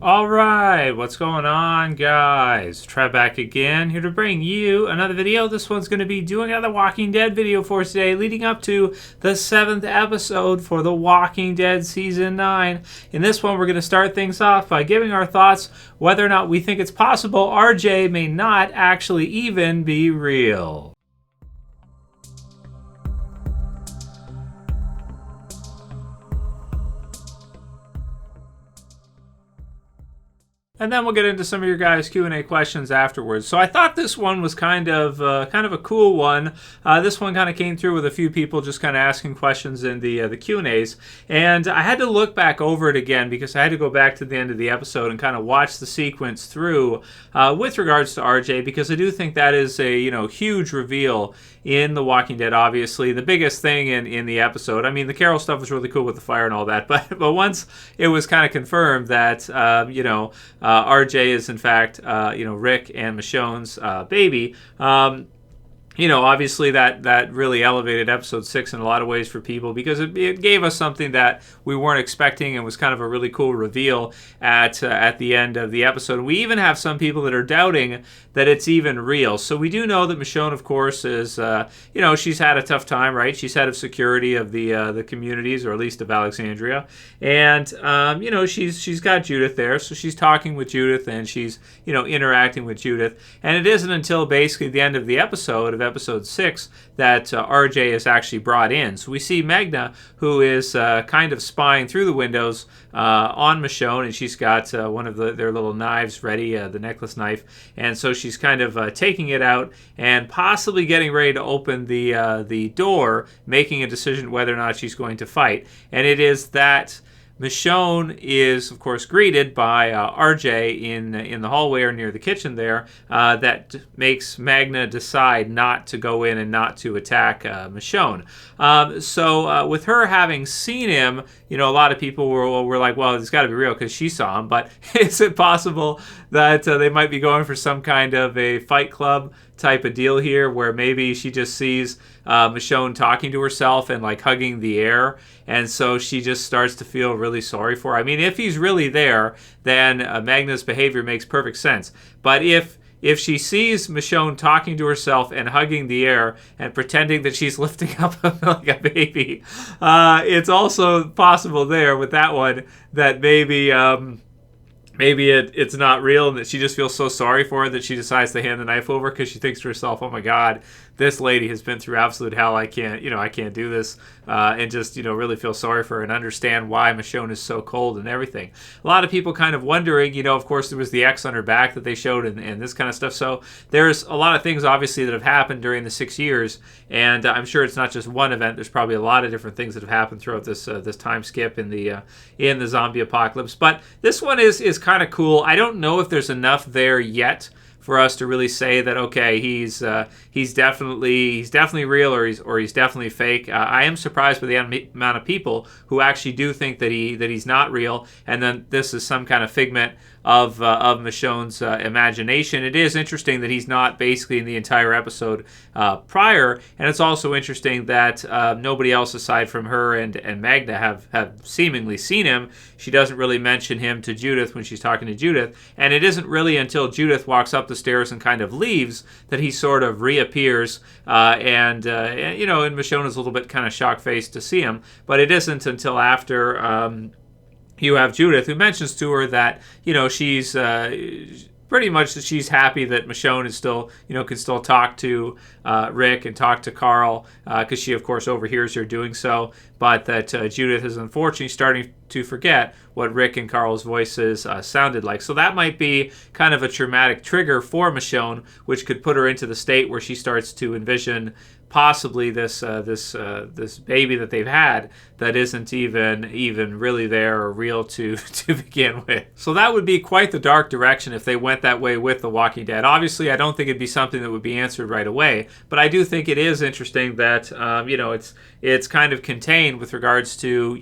Alright, what's going on, guys? Trev back again, here to bring you another video. This one's going to be doing another Walking Dead video for us today, leading up to the 7th episode for The Walking Dead Season 9. In this one, we're going to start things off by giving our thoughts whether or not we think it's possible RJ may not actually even be real. And then we'll get into some of your guys' Q&A questions afterwards. So I thought this one was kind of a cool one. This one kind of came through with a few people just kind of asking questions in the Q&As. And I had to look back over it again because I had to go back to the end of the episode and kind of watch the sequence through with regards to RJ, because I do think that is a huge reveal in The Walking Dead, obviously. The biggest thing in the episode, I mean, the Carol stuff was really cool with the fire and all that, but once it was kind of confirmed that, RJ is, in fact, Rick and Michonne's baby, obviously that really elevated episode 6 in a lot of ways for people, because it gave us something that we weren't expecting and was kind of a really cool reveal at the end of the episode. We even have some people that are doubting that it's even real. So we do know that Michonne, of course, is, she's had a tough time, right? She's head of security of the communities, or at least of Alexandria. And, she's got Judith there. So she's talking with Judith and she's, interacting with Judith. And it isn't until basically the end of the episode, of episode 6, that RJ is actually brought in. So we see Magna, who is kind of spying through the windows on Michonne, and she's got one of their little knives ready, the necklace knife, and so she's kind of taking it out and possibly getting ready to open the door, making a decision whether or not she's going to fight. And it is that Michonne is, of course, greeted by RJ in the hallway or near the kitchen there, that makes Magna decide not to go in and not to attack Michonne. So with her having seen him, a lot of people were like, well, it's got to be real because she saw him. But is it possible that they might be going for some kind of a Fight Club type of deal here, where maybe she just sees Michonne talking to herself and like hugging the air, and so she just starts to feel really sorry for her? I mean, if he's really there, then Magna's behavior makes perfect sense. But if she sees Michonne talking to herself and hugging the air and pretending that she's lifting up like a baby, it's also possible there with that one that maybe it's not real, and that she just feels so sorry for her that she decides to hand the knife over because she thinks to herself, oh my God, this lady has been through absolute hell. I can't do this, and just, really feel sorry for her and understand why Michonne is so cold and everything. A lot of people kind of wondering, of course, there was the X on her back that they showed and this kind of stuff. So there's a lot of things, obviously, that have happened during the 6 years, and I'm sure it's not just one event. There's probably a lot of different things that have happened throughout this time skip in the zombie apocalypse. But this one is kind of cool. I don't know if there's enough there yet for us to really say that, okay, he's definitely real, or he's definitely fake. I am surprised by the amount of people who actually do think that he's not real, and then this is some kind of figment of Michonne's imagination. It is interesting that he's not basically in the entire episode prior, and it's also interesting that nobody else aside from her and Magna have seemingly seen him. She doesn't really mention him to Judith when she's talking to Judith, and it isn't really until Judith walks up the stairs and kind of leaves that he sort of reappears, and Michonne is a little bit kind of shock-faced to see him, but it isn't until after you have Judith, who mentions to her that, she's pretty much that she's happy that Michonne is still, can still talk to Rick and talk to Carl, because she, of course, overhears her doing so, but that Judith is unfortunately starting to forget what Rick and Carl's voices sounded like. So that might be kind of a traumatic trigger for Michonne, which could put her into the state where she starts to envision possibly this baby that they've had that isn't even really there or real to begin with. So that would be quite the dark direction if they went that way with The Walking Dead. Obviously, I don't think it'd be something that would be answered right away, but I do think it is interesting that it's kind of contained with regards to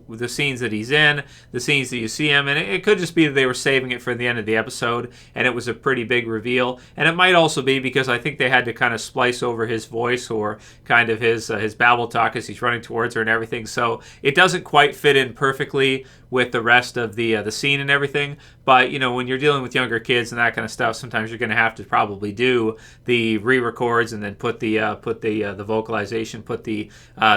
the scenes that he's in, the scenes that you see him, and it could just be that they were saving it for the end of the episode and it was a pretty big reveal. And it might also be because I think they had to kind of splice over his voice or kind of his babble talk as he's running towards her and everything. So it doesn't quite fit in perfectly with the rest of the scene and everything. But when you're dealing with younger kids and that kind of stuff, sometimes you're going to have to probably do the re-records and then put the vocalization, put the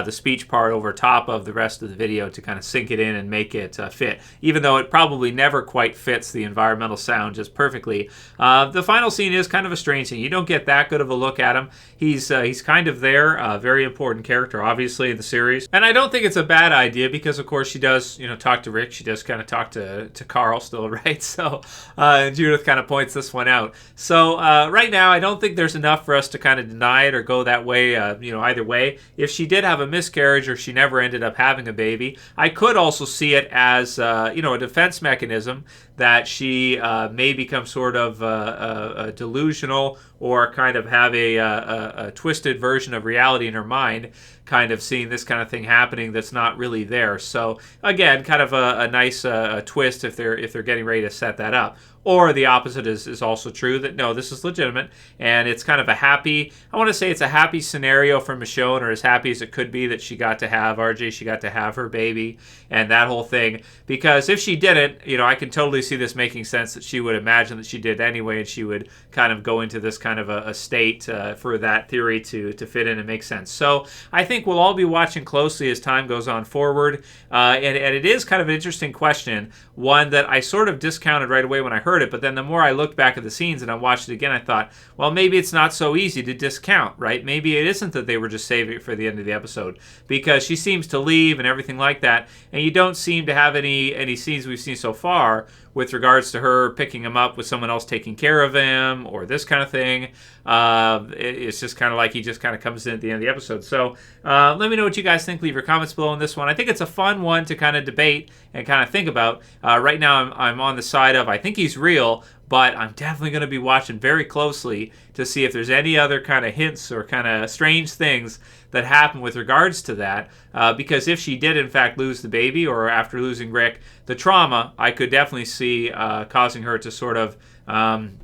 speech part over top of the rest of the video to kind of sync it in and make it fit. Even though it probably never quite fits the environmental sound just perfectly. The final scene is kind of a strange scene. You don't get that good of a look at him. He's kind of there, a very important character, obviously, in the series. And I don't think it's a bad idea because, of course, she does, talk to Rick. She does kind of talk to Carl still, right? So Judith kind of points this one out. So right now, I don't think there's enough for us to kind of deny it or go that way, either way. If she did have a miscarriage or she never ended up having a baby, I could also see it as, a defense mechanism that she may become sort of delusional or kind of have a twisted version of reality in her mind, kind of seeing this kind of thing happening that's not really there. So again, kind of a nice twist if they're getting ready to set that up. Or the opposite is also true, that no, this is legitimate, and it's kind of a happy, I want to say it's a happy scenario for Michonne, or as happy as it could be that she got to have RJ, she got to have her baby, and that whole thing. Because if she didn't, I can totally see this making sense that she would imagine that she did anyway, and she would kind of go into this kind of a state for that theory to fit in and make sense. So I think we'll all be watching closely as time goes on forward, and it is kind of an interesting question, one that I sort of discounted right away when I heard it, but then the more I looked back at the scenes and I watched it again, I thought, well, maybe it's not so easy to discount, right? Maybe it isn't that they were just saving it for the end of the episode, because she seems to leave and everything like that, and you don't seem to have any scenes we've seen so far with regards to her picking him up with someone else taking care of him or this kind of thing. It's just kind of like he just kind of comes in at the end of the episode. So let me know what you guys think. Leave your comments below on this one. I think it's a fun one to kind of debate and kind of think about. Right now I'm on the side of I think he's real, but I'm definitely going to be watching very closely to see if there's any other kind of hints or kind of strange things that happen with regards to that. Because if she did in fact lose the baby, or after losing Rick, the trauma, I could definitely see causing her to sort of kind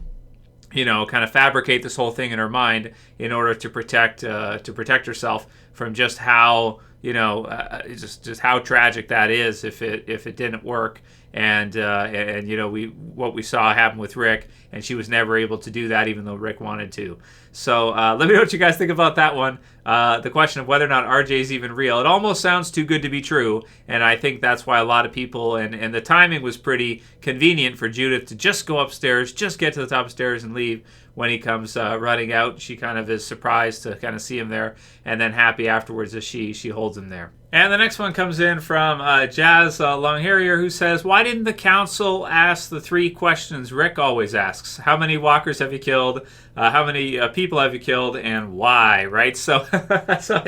of fabricate this whole thing in her mind in order to protect herself from just how just how tragic that is if it didn't work. And what we saw happen with Rick, and she was never able to do that even though Rick wanted to. So let me know what you guys think about that one. The question of whether or not RJ is even real. It almost sounds too good to be true, and I think that's why a lot of people, and the timing was pretty convenient for Judith to just go upstairs, just get to the top of the stairs and leave. When he comes running out, she kind of is surprised to kind of see him there, and then happy afterwards as she holds him there. And the next one comes in from Jazz Longheier, who says, why didn't the council ask the 3 questions Rick always asks? How many walkers have you killed? How many people have you killed? And why, right? So so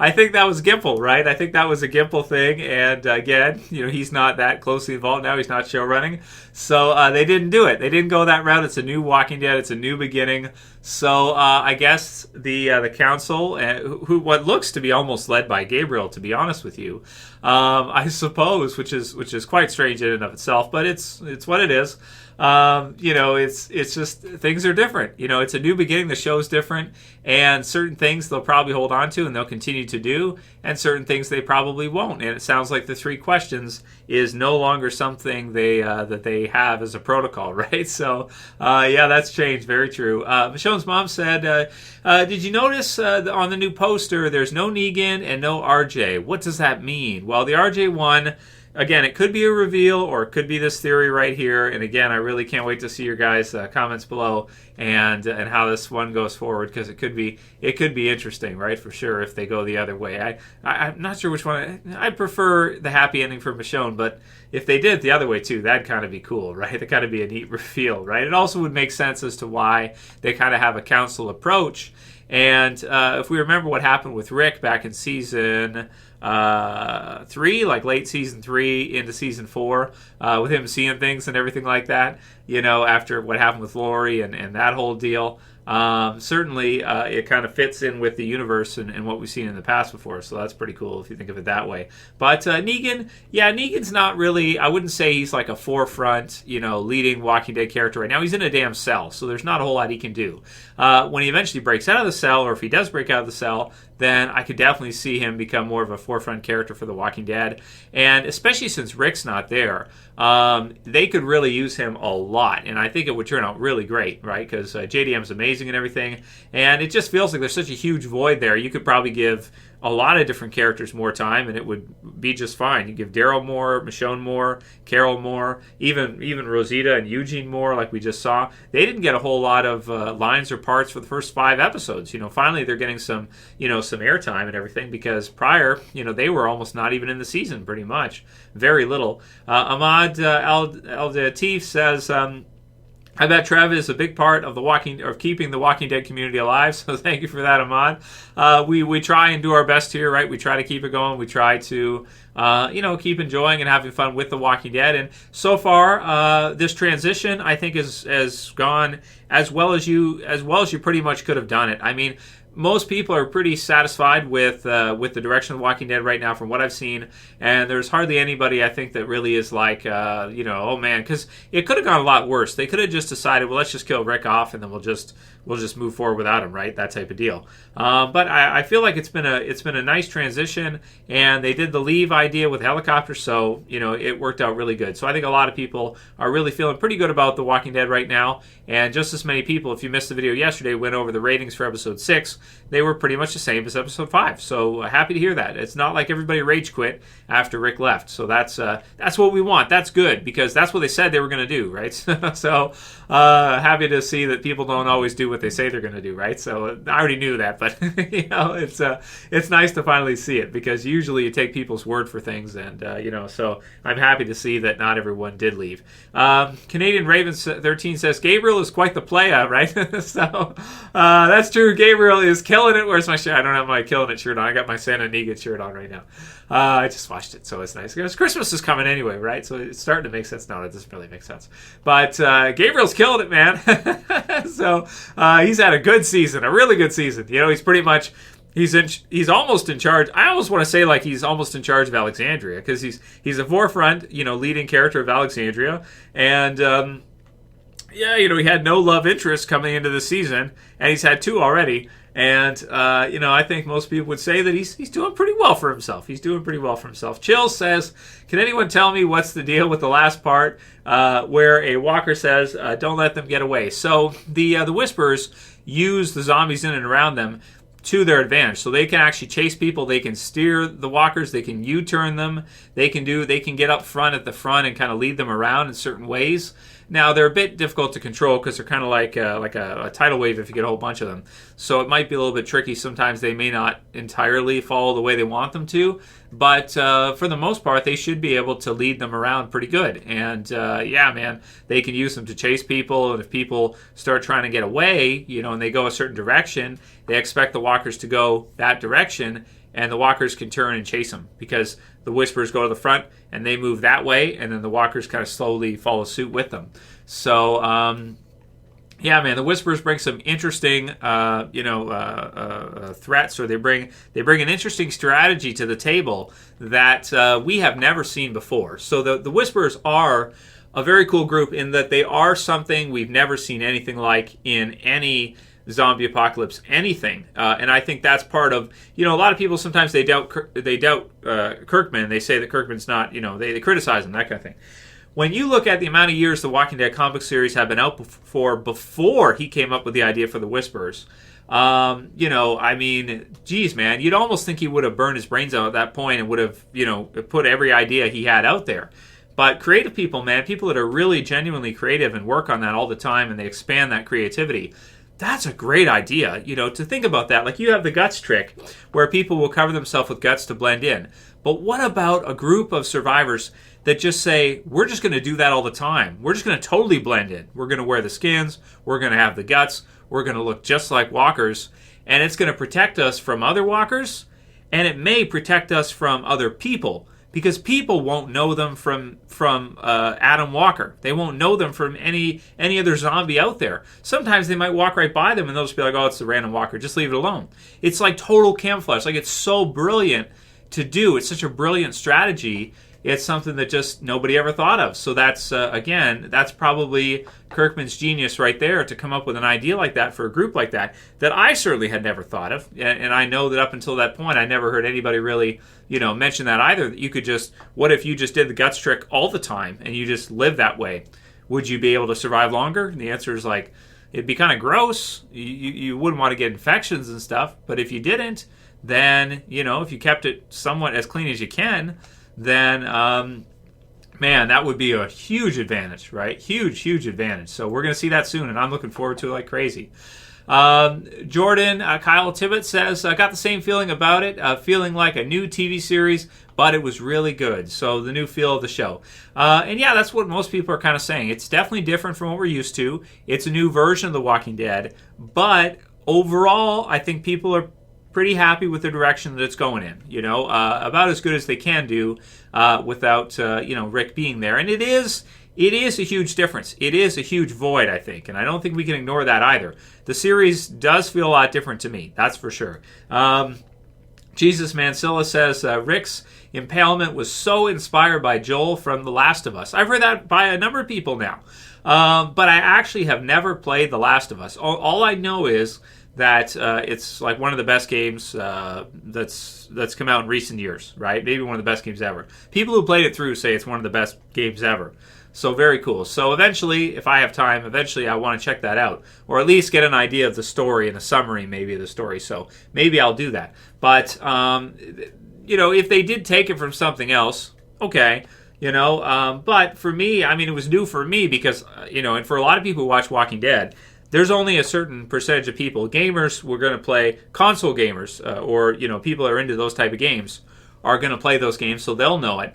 I think that was Gimple, right? I think that was a Gimple thing. And again, he's not that closely involved now. He's not show running. So they didn't do it. They didn't go that route. It's a new Walking Dead. It's a new beginning. So I guess the council, who what looks to be almost led by Gabriel, to be honest with you, I suppose, which is quite strange in and of itself, but it's what it is. It's just things are different. It's a new beginning. The show's different, and certain things they'll probably hold on to and they'll continue to do, and certain things they probably won't. And it sounds like the 3 questions is no longer something that they have as a protocol, right? So yeah, that's changed. Very true. Michonne's mom said, did you notice on the new poster there's no Negan and no RJ? What does that mean? Well, the RJ one, again, it could be a reveal or it could be this theory right here. And again, I really can't wait to see your guys' comments below and how this one goes forward, because it could be interesting, right? For sure, if they go the other way. I'm not sure which one. I prefer the happy ending for Michonne, but if they did it the other way too, that'd kind of be cool, right? It'd kind of be a neat reveal, right? It also would make sense as to why they kind of have a council approach. And if we remember what happened with Rick back in season 3, like late season 3 into season 4, with him seeing things and everything like that, after what happened with Lori and that whole deal, certainly it kind of fits in with the universe and what we've seen in the past before. So that's pretty cool if you think of it that way. But Negan, Negan's not really, I wouldn't say he's like a forefront, leading Walking Dead character right now. He's in a damn cell, so there's not a whole lot he can do. When he eventually breaks out of the cell, or if he does break out of the cell, then I could definitely see him become more of a forefront character for The Walking Dead. And especially since Rick's not there, they could really use him a lot. And I think it would turn out really great, right? Because JDM's amazing and everything. And it just feels like there's such a huge void there. You could probably give a lot of different characters more time, and it would be just fine. You give Daryl more, Michonne more, Carol more, even Rosita and Eugene more, like we just saw. They didn't get a whole lot of lines or parts for the first 5 episodes. Finally they're getting some airtime and everything, because prior, they were almost not even in the season, pretty much. Very little. Ahmad abdellatif says, I bet Trev is a big part of keeping the Walking Dead community alive. So thank you for that, Ahmad. We try and do our best here, right? We try to keep it going. We try to keep enjoying and having fun with the Walking Dead. And so far, this transition I think has gone as well as you pretty much could have done it. I mean, most people are pretty satisfied with the direction of Walking Dead right now, from what I've seen, and there's hardly anybody I think that really is like, oh man, because it could have gone a lot worse. They could have just decided, well, let's just kill Rick off, and then we'll just move forward without him, right? That type of deal. But I feel like it's been a nice transition, and they did the leave idea with helicopters, so it worked out really good. So I think a lot of people are really feeling pretty good about The Walking Dead right now, and just as many people, if you missed the video yesterday, went over the ratings for episode 6. They were pretty much the same as episode 5. So happy to hear that. It's not like everybody rage quit after Rick left. So that's what we want. That's good, because that's what they said they were going to do, right? So happy to see that people don't always do what they say they're going to do, right? So I already knew that, but it's nice to finally see it, because usually you take people's word for things, and so I'm happy to see that not everyone did leave. Canadian Ravens 13 says Gabriel is quite the playa, right? So that's true. Gabriel is killing it. Where's my shirt? I don't have my Killing It shirt on. I got my Santa Negan shirt on right now. I just watched it, so it's nice. Because Christmas is coming anyway, right? So it's starting to make sense. No, it doesn't really make sense. But Gabriel's killing it, man. So he's had a good season, a really good season. He's pretty much... He's almost in charge. I almost want to say like he's almost in charge of Alexandria, because he's a forefront, leading character of Alexandria, and he had no love interest coming into the season, and he's had 2 already. And I think most people would say that he's doing pretty well for himself. Chill says, can anyone tell me what's the deal with the last part where a walker says, "Don't let them get away"? So the Whisperers use the zombies in and around them to their advantage. So they can actually chase people, they can steer the walkers, they can U-turn them, they can get up front at the front and kind of lead them around in certain ways. Now, they're a bit difficult to control, because they're kind of like a tidal wave if you get a whole bunch of them. So it might be a little bit tricky. Sometimes they may not entirely follow the way they want them to, but for the most part, they should be able to lead them around pretty good. And man, they can use them to chase people, and if people start trying to get away, and they go a certain direction, they expect the walkers to go that direction, and the walkers can turn and chase them, because the Whisperers go to the front and they move that way, and then the walkers kind of slowly follow suit with them. So the Whisperers bring some interesting threats, or they bring an interesting strategy to the table that we have never seen before. So the Whisperers are a very cool group in that they are something we've never seen anything like in any zombie apocalypse anything, and I think that's part of a lot of people sometimes they doubt Kirkman. They say that Kirkman's not, they criticize him, that kind of thing. When you look at the amount of years the Walking Dead comic series have been out before he came up with the idea for the Whisperers, I mean, geez, man, you'd almost think he would have burned his brains out at that point and would have put every idea he had out there. But creative people, man, people that are really genuinely creative and work on that all the time, and they expand that creativity, that's a great idea, to think about that. Like, you have the guts trick where people will cover themselves with guts to blend in. But what about a group of survivors that just say, we're just going to do that all the time. We're just going to totally blend in. We're going to wear the skins. We're going to have the guts. We're going to look just like walkers. And it's going to protect us from other walkers. And it may protect us from other people. because people won't know them from Adam Walker. They won't know them from any other zombie out there. Sometimes they might walk right by them and they'll just be like, oh, it's the random walker. Just leave it alone. It's like total camouflage. Like, it's so brilliant to do. It's such a brilliant strategy. It's something that just nobody ever thought of. So that's, again, that's probably Kirkman's genius right there, to come up with an idea like that for a group like that I certainly had never thought of. And I know that up until that point, I never heard anybody really, mention that either. That you could just, what if you just did the guts trick all the time and you just lived that way? Would you be able to survive longer? And the answer is like, it'd be kind of gross. You wouldn't want to get infections and stuff. But if you didn't, then, if you kept it somewhat as clean as you can, then, man, that would be a huge advantage, right? Huge advantage. So we're going to see that soon, and I'm looking forward to it like crazy. Jordan, Kyle Tibbott says, I got the same feeling about it, feeling like a new TV series, but it was really good. So the new feel of the show. And yeah, that's what most people are kind of saying. It's definitely different from what we're used to. It's a new version of The Walking Dead, but overall, I think people are pretty happy with the direction that it's going in, about as good as they can do without, Rick being there. And it is a huge difference. It is a huge void, I think, and I don't think we can ignore that either. The series does feel a lot different to me, that's for sure. Jesus Mansilla says, Rick's impalement was so inspired by Joel from The Last of Us. I've heard that by a number of people now, but I actually have never played The Last of Us. All I know is that it's like one of the best games that's come out in recent years, right? Maybe one of the best games ever. People who played it through say it's one of the best games ever. So very cool. So eventually, if I have time, I want to check that out, or at least get an idea of the story and a summary maybe of the story. So maybe I'll do that. But if they did take it from something else, okay. But for me, it was new for me because, and for a lot of people who watch Walking Dead, there's only a certain percentage of people. Gamers were going to play, console gamers, or people that are into those type of games are going to play those games, so they'll know it.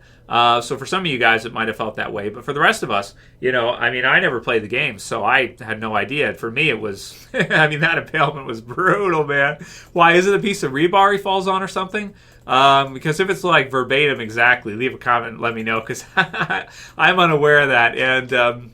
So for some of you guys, it might have felt that way. But for the rest of us, I never played the game, so I had no idea. For me, it was, that impalement was brutal, man. Why, is it a piece of rebar he falls on or something? Because if it's like verbatim exactly, leave a comment and let me know, because I'm unaware of that. And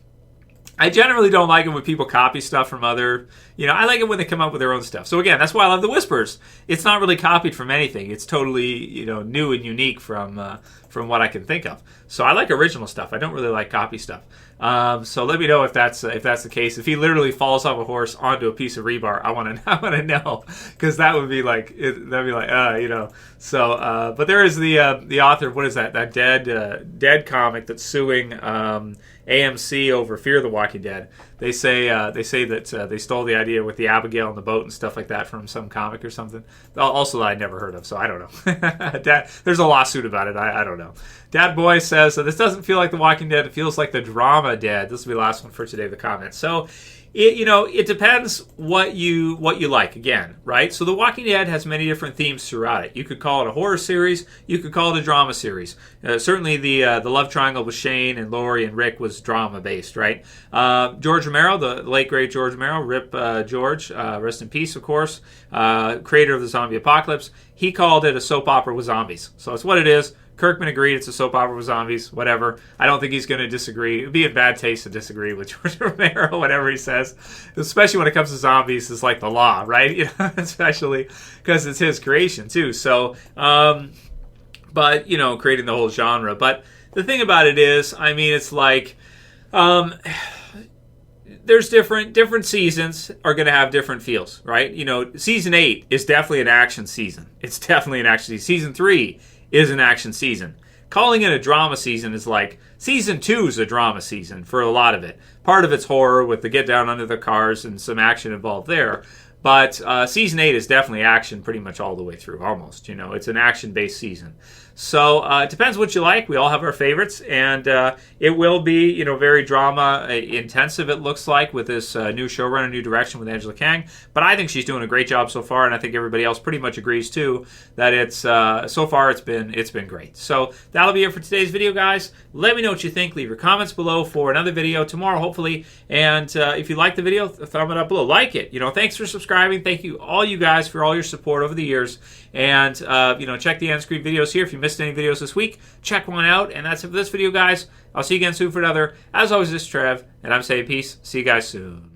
I generally don't like it when people copy stuff from other, I like it when they come up with their own stuff. So again, that's why I love the Whispers. It's not really copied from anything. It's totally, new and unique from what I can think of. So I like original stuff. I don't really like copy stuff. So let me know if that's the case. If he literally falls off a horse onto a piece of rebar, I want to know, because that would be like, So, but there is the author of, what is that Dead comic that's suing AMC over Fear the Walking Dead. They say that they stole the idea with the Abigail and the boat and stuff like that from some comic or something. Also that I never heard of, so I don't know. There's a lawsuit about it. I don't know. Dad Boy says, this doesn't feel like The Walking Dead. It feels like the drama Dead. This will be the last one for today, the comment. So, it depends what you like, again, right? So The Walking Dead has many different themes throughout it. You could call it a horror series. You could call it a drama series. Certainly the love triangle with Shane and Lori and Rick was drama-based, right? George Romero, the late, great George Romero, Rip George, rest in peace, of course, creator of the zombie apocalypse, he called it a soap opera with zombies. So that's what it is. Kirkman agreed it's a soap opera with zombies, whatever. I don't think he's going to disagree. It would be in bad taste to disagree with George Romero, whatever he says. Especially when it comes to zombies, it's like the law, right? Especially because it's his creation, too. So, but, creating the whole genre. But the thing about it is, it's like, there's different seasons are going to have different feels, right? Season 8 is definitely an action season. It's definitely an action season. Season 3 is an action season. Calling it a drama season is like, season 2 is a drama season for a lot of it. Part of it's horror with the get down under the cars and some action involved there. But season 8 is definitely action pretty much all the way through, almost. It's an action-based season. So it depends what you like. We all have our favorites, and it will be, very drama intensive. It looks like with this new showrunner, new direction with Angela Kang. But I think she's doing a great job so far, and I think everybody else pretty much agrees too that it's so far it's been great. So that'll be it for today's video, guys. Let me know what you think. Leave your comments below for another video tomorrow, hopefully. And if you like the video, thumb it up below. Like it. Thanks for subscribing. Thank you all you guys for all your support over the years. And check the end screen videos here if you missed any videos this week, check one out. And that's it for this video, guys. I'll see you again soon for another. As always, this is Trev, and I'm saying peace. See you guys soon.